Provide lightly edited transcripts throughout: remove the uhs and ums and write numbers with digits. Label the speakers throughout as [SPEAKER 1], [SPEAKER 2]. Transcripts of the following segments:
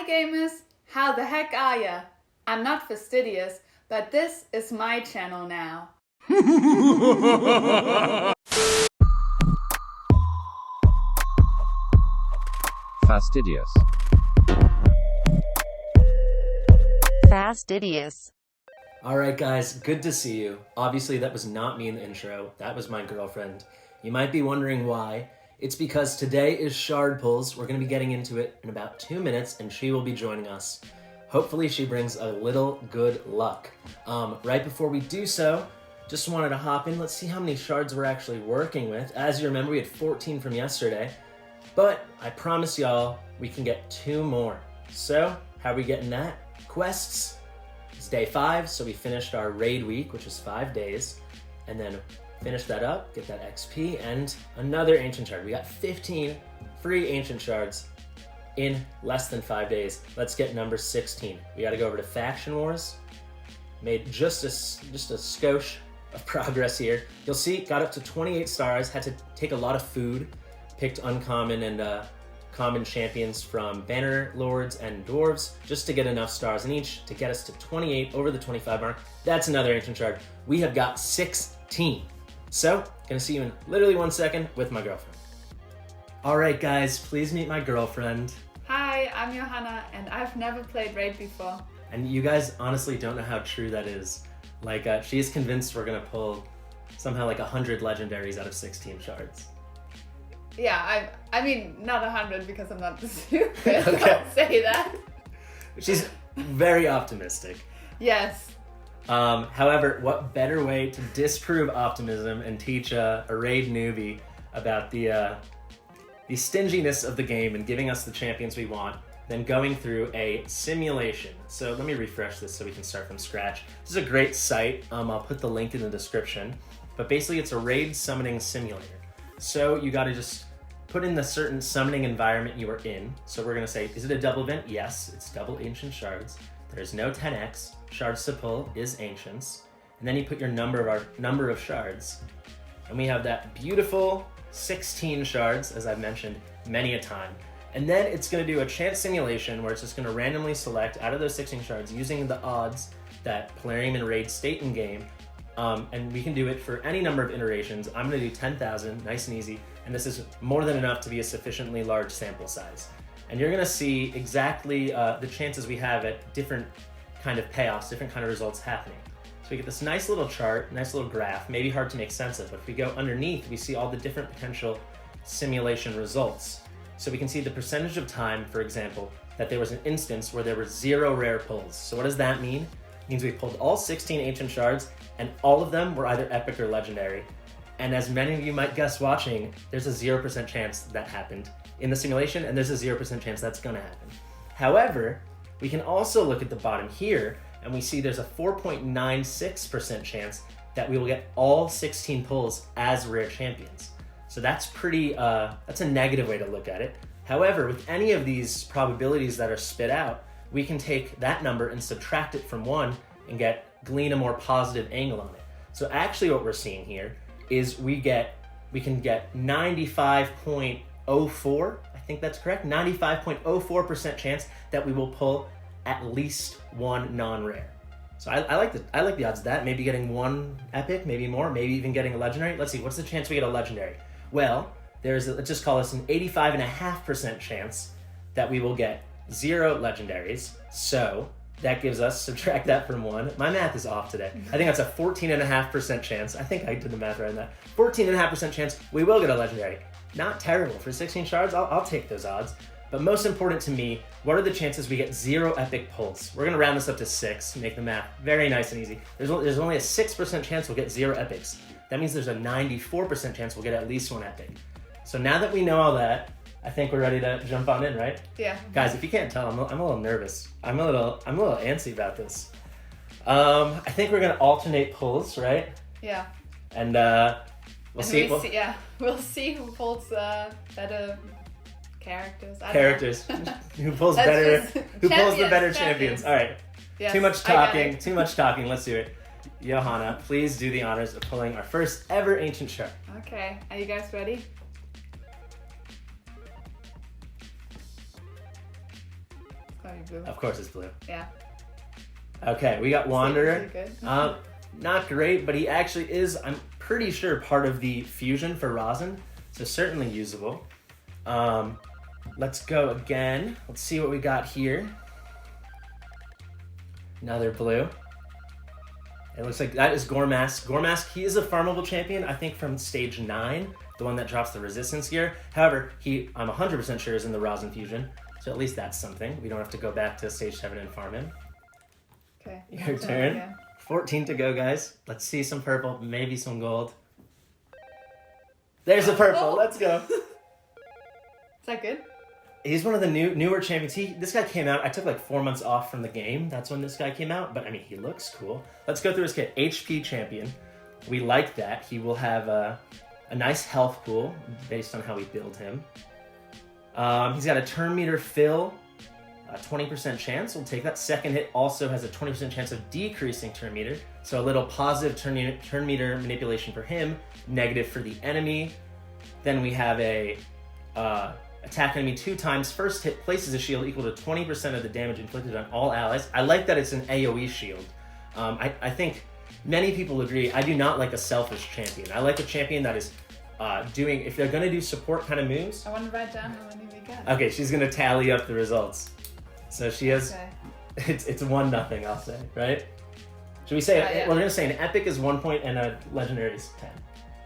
[SPEAKER 1] gamers, how the heck are ya? I'm not fastidious, but this is my channel now.
[SPEAKER 2] Fastidious.
[SPEAKER 3] Fastidious.
[SPEAKER 4] Alright guys, good to see you. Obviously that was not me in the intro, that was my girlfriend. You might be wondering why. It's because today is shard pulls. We're going to be getting into it in about 2 minutes and she will be joining us. Hopefully she brings a little good luck. Right before we do so, just wanted to hop in. Let's see how many shards we're actually working with. As you remember, we had 14 from yesterday, but I promise y'all we can get 2 more. So how are we getting that? Quests. It's day 5, so we finished our raid week, which is 5 days, and then finish that up, get that XP, and another Ancient Shard. We got 15 free Ancient Shards in less than 5 days. Let's get number 16. We gotta go over to Faction Wars. Made just a skosh of progress here. You'll see, got up to 28 stars, had to take a lot of food, picked uncommon and common champions from Banner Lords and Dwarves just to get enough stars in each to get us to 28 over the 25 mark. That's another Ancient Shard. We have got 16. So, gonna see you in literally 1 second with my girlfriend. All right, guys, please meet my girlfriend.
[SPEAKER 1] Hi, I'm Johanna, and I've never played Raid before.
[SPEAKER 4] And you guys honestly don't know how true that is. Like, she's convinced we're gonna pull somehow like 100 legendaries out of 16 shards.
[SPEAKER 1] Yeah, I mean, not 100 because I'm not stupid.
[SPEAKER 4] Okay.
[SPEAKER 1] Don't say that.
[SPEAKER 4] She's very optimistic.
[SPEAKER 1] Yes.
[SPEAKER 4] However, what better way to disprove optimism and teach a raid newbie about the stinginess of the game and giving us the champions we want than going through a simulation. So let me refresh this so we can start from scratch. This is a great site. I'll put the link in the description. But basically it's a raid summoning simulator. So you gotta just put in the certain summoning environment you are in. So we're gonna say, is it a double event? Yes, it's double Ancient Shards. There's no 10x. Shards to pull is Ancients. And then you put your number of shards. And we have that beautiful 16 shards, as I've mentioned many a time. And then it's gonna do a chance simulation where it's just gonna randomly select out of those 16 shards using the odds that Polarium and Raid state in game. And we can do it for any number of iterations. I'm gonna do 10,000, nice and easy. And this is more than enough to be a sufficiently large sample size. And you're gonna see exactly the chances we have at different kind of payoffs, different kind of results happening. So we get this nice little chart, nice little graph, maybe hard to make sense of, but if we go underneath, we see all the different potential simulation results. So we can see the percentage of time, for example, that there was an instance where there were 0 rare pulls. So what does that mean? It means we pulled all 16 Ancient Shards and all of them were either epic or legendary. And as many of you might guess watching, there's a 0% chance that happened in the simulation, and there's a 0% chance that's gonna happen. However, we can also look at the bottom here, and we see there's a 4.96% chance that we will get all 16 pulls as rare champions. So that's pretty, that's a negative way to look at it. However, with any of these probabilities that are spit out, we can take that number and subtract it from 1 and glean a more positive angle on it. So actually what we're seeing here is we can get 95.04, I think that's correct, 95.04% chance that we will pull at least 1 non-rare. So I like the odds of that. Maybe getting 1 epic, maybe more, maybe even getting a legendary. Let's see, what's the chance we get a legendary? Well, let's just call this an 85.5% chance that we will get 0 legendaries. So that gives us, subtract that from 1. My math is off today. I think that's a 14.5% chance. I think I did the math right on that. 14.5% chance we will get a legendary. Not terrible. For 16 shards, I'll take those odds. But most important to me, what are the chances we get 0 epic pulls? We're gonna round this up to 6, make the math very nice and easy. There's only a 6% chance we'll get 0 epics. That means there's a 94% chance we'll get at least 1 epic. So now that we know all that, I think we're ready to jump on in, right?
[SPEAKER 1] Yeah.
[SPEAKER 4] Guys, if you can't tell, I'm a little nervous. I'm a little antsy about this. I think we're gonna alternate pulls, right?
[SPEAKER 1] Yeah.
[SPEAKER 4] And we'll see.
[SPEAKER 1] We'll see who pulls better characters.
[SPEAKER 4] Characters. Who pulls better? Who pulls the better champions? All right.
[SPEAKER 1] Yes,
[SPEAKER 4] Too much talking. Too much talking. Let's do it. Johanna, please do the honors of pulling our first ever Ancient Shard.
[SPEAKER 1] Okay. Are you guys ready? It's Probably blue.
[SPEAKER 4] Of course it's blue.
[SPEAKER 1] Yeah.
[SPEAKER 4] Okay, we got Wanderer.
[SPEAKER 1] Is he good?
[SPEAKER 4] Not great, but he actually is, I'm pretty sure, part of the fusion for Rosin, so certainly usable. Let's go again. Let's see what we got here. Another blue. It looks like that is Gormask. Gormask, he is a farmable champion, I think from stage 9, the one that drops the resistance gear. However, I'm 100% sure is in the Rosin fusion, so at least that's something. We don't have to go back to stage 7 and farm him.
[SPEAKER 1] Okay.
[SPEAKER 4] Your turn. 14 to go, guys. Let's see some purple, maybe some gold. There's a purple.
[SPEAKER 1] Oh.
[SPEAKER 4] Let's go.
[SPEAKER 1] Is that good?
[SPEAKER 4] He's one of the newer champions. This guy came out, I took like 4 months off from the game. That's when this guy came out, but I mean, he looks cool. Let's go through his kit. HP champion. We like that. He will have a nice health pool based on how we build him. He's got a turn meter fill, a 20% chance. We'll take that. Second hit also has a 20% chance of decreasing turn meter. So a little positive turn meter manipulation for him, negative for the enemy. Then we have a attack enemy 2 times. First hit places a shield equal to 20% of the damage inflicted on all allies. I like that it's an AoE shield. I think many people agree. I do not like a selfish champion. I like a champion that is doing, if they're going to do support kind of moves.
[SPEAKER 1] I want to write down how many we got.
[SPEAKER 4] Okay, she's going to tally up the results. So she has,
[SPEAKER 1] Okay.
[SPEAKER 4] it's 1-0, I'll say, right? Should we say,
[SPEAKER 1] Yeah.
[SPEAKER 4] we're going to say an epic is 1 point and a legendary is 10.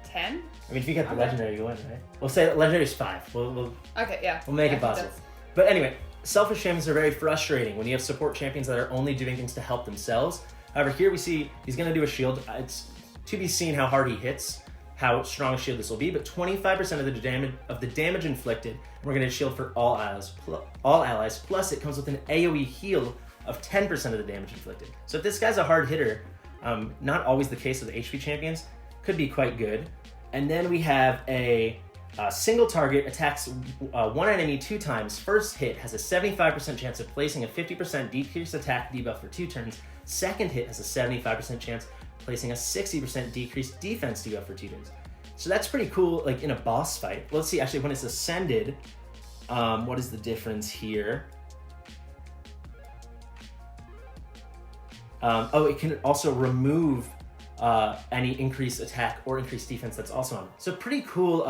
[SPEAKER 1] 10?
[SPEAKER 4] I mean, if you get the
[SPEAKER 1] Okay.
[SPEAKER 4] legendary, you win, right? We'll say legendary is 5. We'll
[SPEAKER 1] Okay, yeah.
[SPEAKER 4] make
[SPEAKER 1] I
[SPEAKER 4] it
[SPEAKER 1] think
[SPEAKER 4] possible. But anyway, selfish champions are very frustrating when you have support champions that are only doing things to help themselves. However, here we see he's going to do a shield. It's to be seen how hard he hits, how strong a shield this will be, but 25% of the damage inflicted, we're going to shield for all allies, plus it comes with an AoE heal of 10% of the damage inflicted. So if this guy's a hard hitter, not always the case with HP champions, could be quite good. And then we have a single target attacks one enemy 2 times. First hit has a 75% chance of placing a 50% decreased attack debuff for 2 turns. Second hit has a 75% chance placing a 60% decreased defense debuff for 2 turns. So that's pretty cool, like in a boss fight. Let's see, actually, when it's ascended, what is the difference here? It can also remove any increased attack or increased defense that's also on. So pretty cool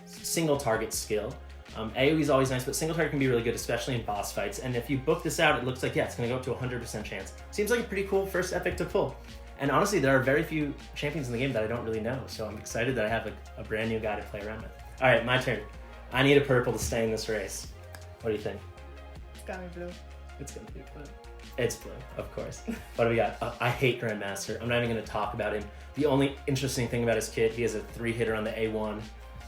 [SPEAKER 4] single target skill. AoE is always nice, but single target can be really good, especially in boss fights. And if you book this out, it looks like, yeah, it's going to go up to 100% chance. Seems like a pretty cool first epic to pull. And honestly, there are very few champions in the game that I don't really know, so I'm excited that I have a brand new guy to play around with. All right, my turn. I need a purple to stay in this race. What do you think?
[SPEAKER 1] It's gonna be blue.
[SPEAKER 4] It's going to be blue. It's blue, of course. What do we got? I hate Grandmaster. I'm not even going to talk about him. The only interesting thing about his kit, he has a 3-hitter on the A1.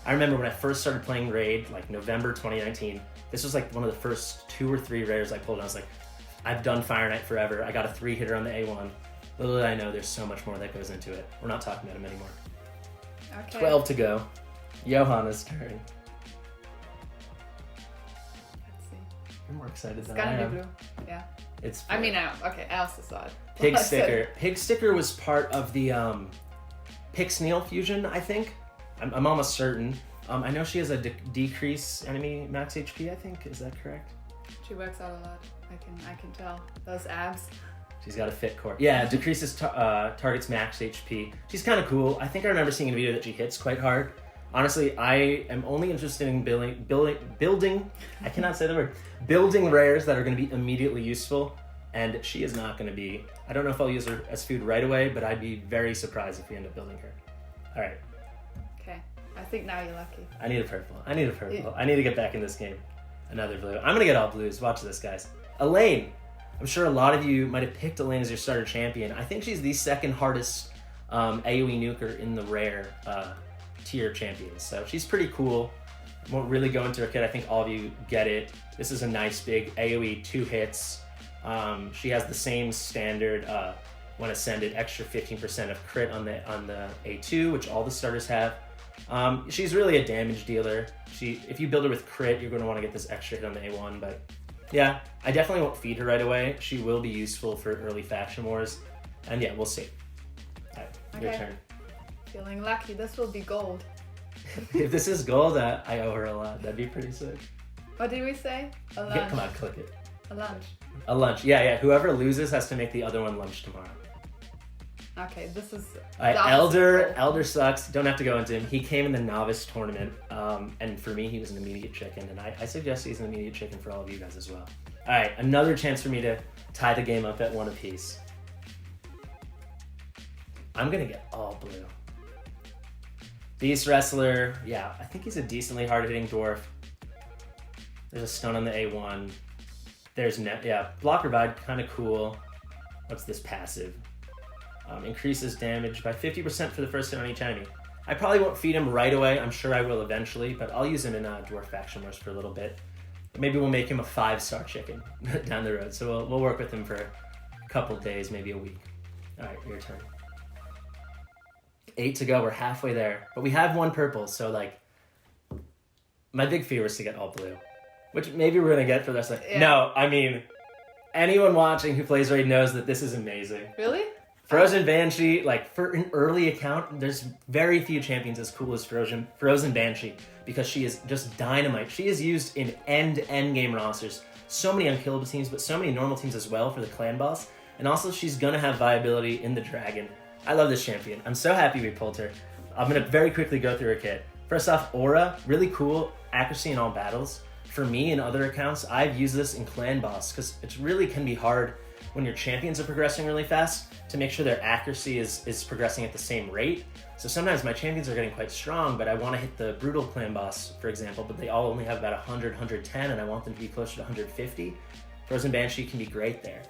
[SPEAKER 4] I remember when I first started playing Raid, like November 2019, this was like one of the first 2 or 3 rares I pulled, and I was like, I've done Fire Knight forever. I got a 3-hitter on the A1. Little did I know there's so much more that goes into it. We're not talking about him anymore.
[SPEAKER 1] Okay.
[SPEAKER 4] 12 to go. Johanna's turn.
[SPEAKER 1] Let's see.
[SPEAKER 4] You're more excited
[SPEAKER 1] It's
[SPEAKER 4] than I
[SPEAKER 1] gonna
[SPEAKER 4] am.
[SPEAKER 1] be blue. Yeah.
[SPEAKER 4] It's
[SPEAKER 1] I
[SPEAKER 4] blue.
[SPEAKER 1] mean, okay, I also saw it.
[SPEAKER 4] Pig
[SPEAKER 1] So-
[SPEAKER 4] Sticker. Pig Sticker was part of the Pixneal fusion, I think. I'm almost certain. I know she has a decrease enemy max HP, I think. Is that correct?
[SPEAKER 1] She works out a lot. I can tell. Those abs.
[SPEAKER 4] She's got a fit core. Yeah, decreases target's max HP. She's kind of cool. I think I remember seeing in a video that she hits quite hard. Honestly, I am only interested in building, I cannot say the word, building rares that are going to be immediately useful, and she is not going to be. I don't know if I'll use her as food right away, but I'd be very surprised if we end up building her. All right.
[SPEAKER 1] Okay. I think now you're lucky.
[SPEAKER 4] I need a purple. I need to get back in this game. Another blue. I'm going to get all blues. Watch this, guys. Elaine. I'm sure a lot of you might have picked Elaine as your starter champion. I think she's the second hardest AoE nuker in the rare tier champions. So she's pretty cool. Won't really go into her kit. I think all of you get it. This is a nice big AoE 2 hits. She has the same standard when ascended, extra 15% of crit on the A2, which all the starters have. She's really a damage dealer. If you build her with crit, you're going to want to get this extra hit on the A1, but yeah, I definitely won't feed her right away. She will be useful for early faction wars. And yeah, we'll see. All right, your
[SPEAKER 1] Okay.
[SPEAKER 4] turn.
[SPEAKER 1] Feeling lucky. This will be gold.
[SPEAKER 4] If this is gold, I owe her a lot. That'd be pretty sick.
[SPEAKER 1] What did we say?
[SPEAKER 4] Come on, click it.
[SPEAKER 1] A lunch.
[SPEAKER 4] A lunch. Yeah. Whoever loses has to make the other one lunch tomorrow.
[SPEAKER 1] Okay, this is...
[SPEAKER 4] All right,
[SPEAKER 1] the
[SPEAKER 4] Elder.
[SPEAKER 1] opposite.
[SPEAKER 4] Elder sucks. Don't have to go into him. He came in the novice tournament, and for me, he was an immediate chicken, and I suggest he's an immediate chicken for all of you guys as well. All right, another chance for me to tie the game up at 1 apiece. I'm gonna get all blue. Beast Wrestler, yeah, I think he's a decently hard-hitting dwarf. There's a stun on the A1. There's block revive, kind of cool. What's this passive? Increases damage by 50% for the first hit on each enemy. I probably won't feed him right away. I'm sure I will eventually, but I'll use him in Dwarf Faction Wars for a little bit. Maybe we'll make him a 5-star chicken down the road. So we'll work with him for a couple days, maybe a week. All right, your turn. 8 to go. We're halfway there, but we have 1 purple. So like, my big fear was to get all blue, which maybe we're gonna get for the rest of the...
[SPEAKER 1] Yeah.
[SPEAKER 4] No, I mean, anyone watching who plays Raid knows that this is amazing.
[SPEAKER 1] Really?
[SPEAKER 4] Frozen Banshee, like for an early account, there's very few champions as cool as Frozen Banshee because she is just dynamite. She is used in end game rosters. So many unkillable teams, but so many normal teams as well for the clan boss. And also she's gonna have viability in the dragon. I love this champion. I'm so happy we pulled her. I'm gonna very quickly go through her kit. First off, Aura, really cool, accuracy in all battles. For me and other accounts, I've used this in clan boss because it really can be hard when your champions are progressing really fast to make sure their accuracy is progressing at the same rate. So sometimes my champions are getting quite strong, but I want to hit the brutal clan boss, for example, but they all only have about 100, 110, and I want them to be closer to 150. Frozen Banshee can be great there.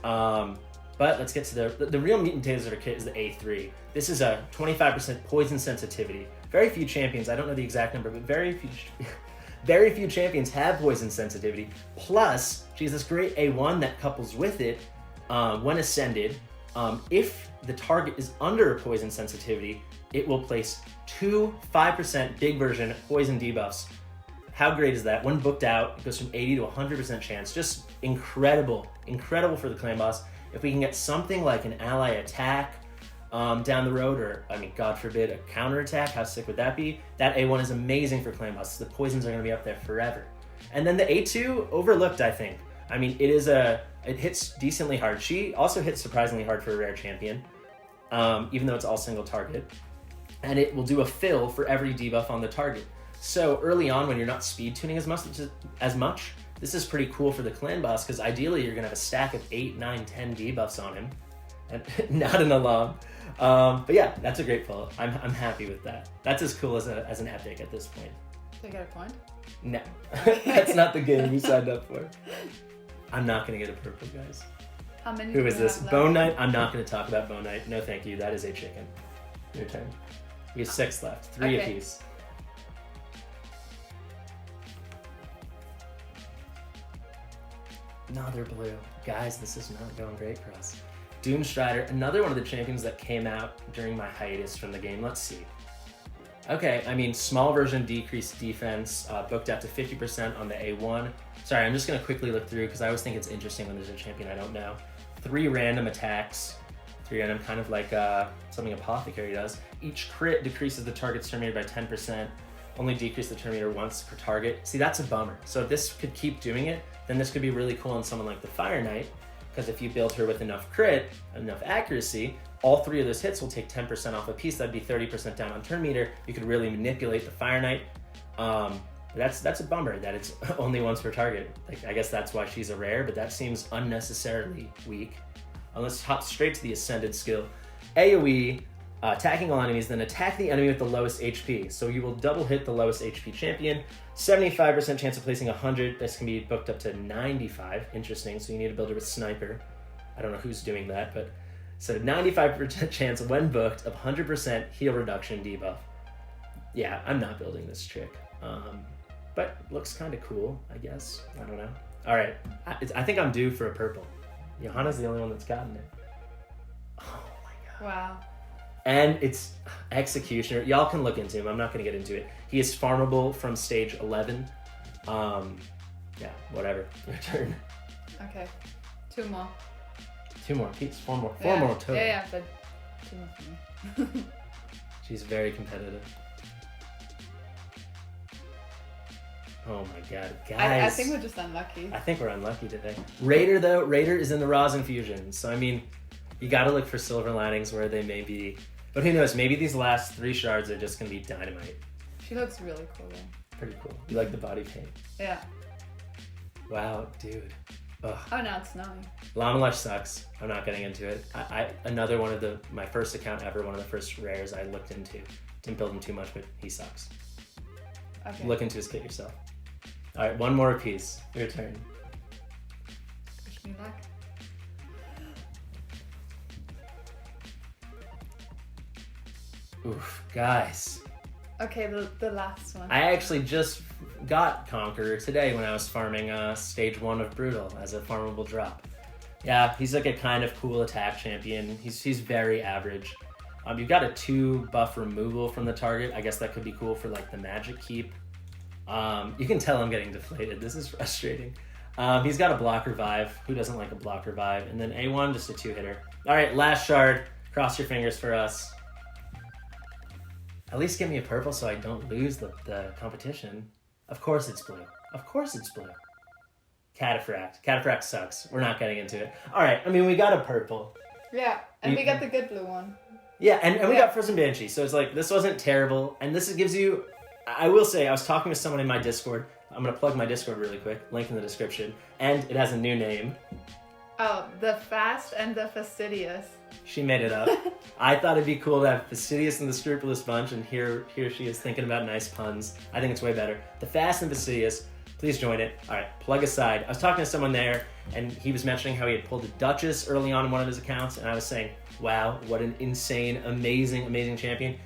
[SPEAKER 4] But let's get to the real meat and potatoes of our kit is the A3. This is a 25% poison sensitivity. Very few champions, I don't know the exact number, but very few champions have poison sensitivity. Plus, she has this great A1 that couples with it when ascended. If the target is under poison sensitivity, it will place 2 5% big version poison debuffs. How great is that? When booked out, it goes from 80 to 100% chance. Just incredible for the clan boss. If we can get something like an ally attack down the road, or I mean, God forbid, a counter attack, how sick would that be? That A1 is amazing for clan bosses. The poisons are going to be up there forever. And then the A2, overlooked, I think. I mean, it hits decently hard. She also hits surprisingly hard for a rare champion, even though it's all single target. And it will do a fill for every debuff on the target. So early on, when you're not speed tuning as much, this is pretty cool for the clan boss, because ideally you're going to have a stack of 8, 9, 10 debuffs on him. And not an alarm. But yeah, that's a great pull. I'm happy with that. That's as cool as an epic at this point.
[SPEAKER 1] Do I get a point?
[SPEAKER 4] No, that's not the game you signed up for. I'm not going to get a purple, guys.
[SPEAKER 1] How many?
[SPEAKER 4] Who
[SPEAKER 1] do
[SPEAKER 4] is
[SPEAKER 1] you
[SPEAKER 4] this?
[SPEAKER 1] have left?
[SPEAKER 4] Bone Knight? I'm not going to talk about Bone Knight. No, thank you. That is a chicken. Your turn. We have 6 left. 3
[SPEAKER 1] Okay.
[SPEAKER 4] apiece. No, they're blue. Guys, this is not going great for us. Doomstrider, another one of the champions that came out during my hiatus from the game. Let's see. Okay, I mean, small version decreased defense, booked out to 50% on the A1. Sorry, I'm just going to quickly look through because I always think it's interesting when there's a champion I don't know. 3 random attacks. 3 random, kind of like something Apothecary does. Each crit decreases the target's turn meter by 10%. Only decrease the turn meter once per target. See, that's a bummer. So if this could keep doing it, then this could be really cool on someone like the Fire Knight, because if you build her with enough crit, enough accuracy, all 3 of those hits will take 10% off a piece. That'd be 30% down on turn meter. You could really manipulate the Fire Knight. That's a bummer that it's only once per target. Like, I guess that's why she's a rare, but that seems unnecessarily weak. Let's hop straight to the Ascended skill. AoE, attacking all enemies, then attack the enemy with the lowest HP. So you will double hit the lowest HP champion. 75% chance of placing 100. This can be booked up to 95. Interesting. So you need to build her with Sniper. I don't know who's doing that, but so 95% chance when booked of 100% heal reduction debuff. Yeah, I'm not building this trick. But looks kind of cool, I guess. I don't know. All right, I think I'm due for a purple. Johanna's the only one that's gotten it. Oh my God.
[SPEAKER 1] Wow.
[SPEAKER 4] And it's Executioner. Y'all can look into him. I'm not going to get into it. He is farmable from stage 11. Yeah, whatever. Your turn.
[SPEAKER 1] Okay. 2 more.
[SPEAKER 4] 2 more. Pete's 4 more. 4
[SPEAKER 1] Yeah.
[SPEAKER 4] more total.
[SPEAKER 1] Yeah, but 2 more for me.
[SPEAKER 4] She's very competitive. Oh my god,
[SPEAKER 1] I
[SPEAKER 4] guys.
[SPEAKER 1] think we're just unlucky.
[SPEAKER 4] I think we're unlucky today. Raider, though, Raider is in the rosin fusion. So, I mean, you gotta look for silver linings where they may be. But who knows, maybe these last 3 shards are just gonna be dynamite.
[SPEAKER 1] She looks really cool though.
[SPEAKER 4] Pretty cool. You like the body paint?
[SPEAKER 1] Yeah.
[SPEAKER 4] Wow, dude. Ugh.
[SPEAKER 1] Oh, now it's snowing.
[SPEAKER 4] Llama sucks. I'm not getting into it. Another one of my first account ever, one of the first rares I looked into. Didn't build him too much, but he sucks.
[SPEAKER 1] Okay.
[SPEAKER 4] Look into his kit yourself. All right, one more piece. Your turn.
[SPEAKER 1] Wish me luck.
[SPEAKER 4] Oof, guys.
[SPEAKER 1] Okay, the last one.
[SPEAKER 4] I actually just got Conqueror today when I was farming stage 1 of Brutal as a farmable drop. Yeah, he's like a kind of cool attack champion. He's very average. You've got a 2 buff removal from the target. I guess that could be cool for like the magic keep. You can tell I'm getting deflated. This is frustrating. He's got a block revive. Who doesn't like a block revive? And then A1, just a 2-hitter. All right, last shard. Cross your fingers for us. At least give me a purple so I don't lose the competition. Of course it's blue. Of course it's blue. Cataphract. Cataphract sucks. We're not getting into it. All right, I mean, we got a purple.
[SPEAKER 1] Yeah, and we got the good blue one.
[SPEAKER 4] Yeah, and we got Frozen Banshee. So it's like, this wasn't terrible. And this gives you, I will say, I was talking to someone in my Discord. I'm going to plug my Discord really quick. Link in the description. And it has a new name.
[SPEAKER 1] Oh, the Fast and the Fastidious.
[SPEAKER 4] She made it up. I thought it'd be cool to have Fastidious and the Scrupulous bunch, and here she is thinking about nice puns. I think it's way better. The Fast and Fastidious, please join it. All right, plug aside. I was talking to someone there, and he was mentioning how he had pulled a Duchess early on in one of his accounts, and I was saying, wow, what an insane, amazing, amazing champion.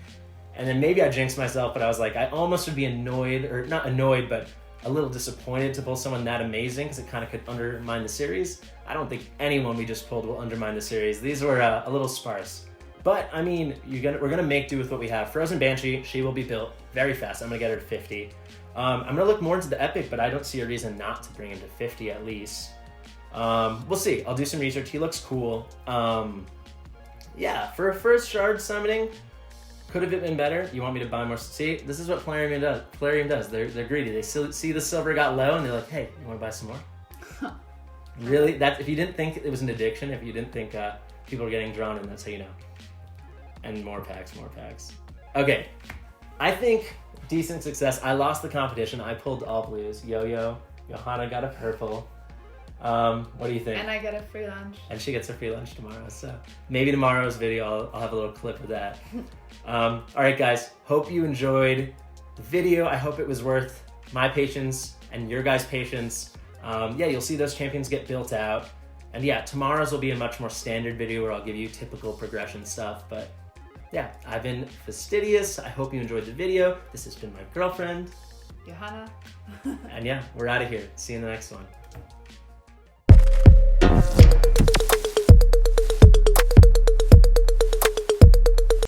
[SPEAKER 4] And then maybe I jinxed myself, but I was like, I almost would be annoyed, or not annoyed, but a little disappointed to pull someone that amazing because it kind of could undermine the series. I don't think anyone we just pulled will undermine the series. These were a little sparse. But, I mean, we're going to make do with what we have. Frozen Banshee, she will be built very fast. I'm going to get her to 50. I'm going to look more into the Epic, but I don't see a reason not to bring him to 50 at least. We'll see. I'll do some research. He looks cool. Yeah, for a first shard summoning, could have it been better? You want me to buy more? See, this is what Plarium does. Plarium does. They're greedy. They see the silver got low, and they're like, hey, you want to buy some more? Really? If you didn't think it was an addiction, if you didn't think people are getting drawn in, that's how you know. And more packs. Okay, I think decent success. I lost the competition. I pulled all blues. Yo-Yo, Johanna got a purple. What do you think?
[SPEAKER 1] And I get a free lunch.
[SPEAKER 4] And she gets her free lunch tomorrow, so maybe tomorrow's video I'll have a little clip of that. All right, guys, hope you enjoyed the video. I hope it was worth my patience and your guys' patience. Yeah, you'll see those champions get built out. And yeah, tomorrow's will be a much more standard video where I'll give you typical progression stuff. But yeah, I've been Fastidious. I hope you enjoyed the video. This has been my girlfriend,
[SPEAKER 1] Johanna.
[SPEAKER 4] And yeah, we're out of here. See you in the next one.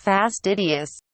[SPEAKER 3] Fastidious.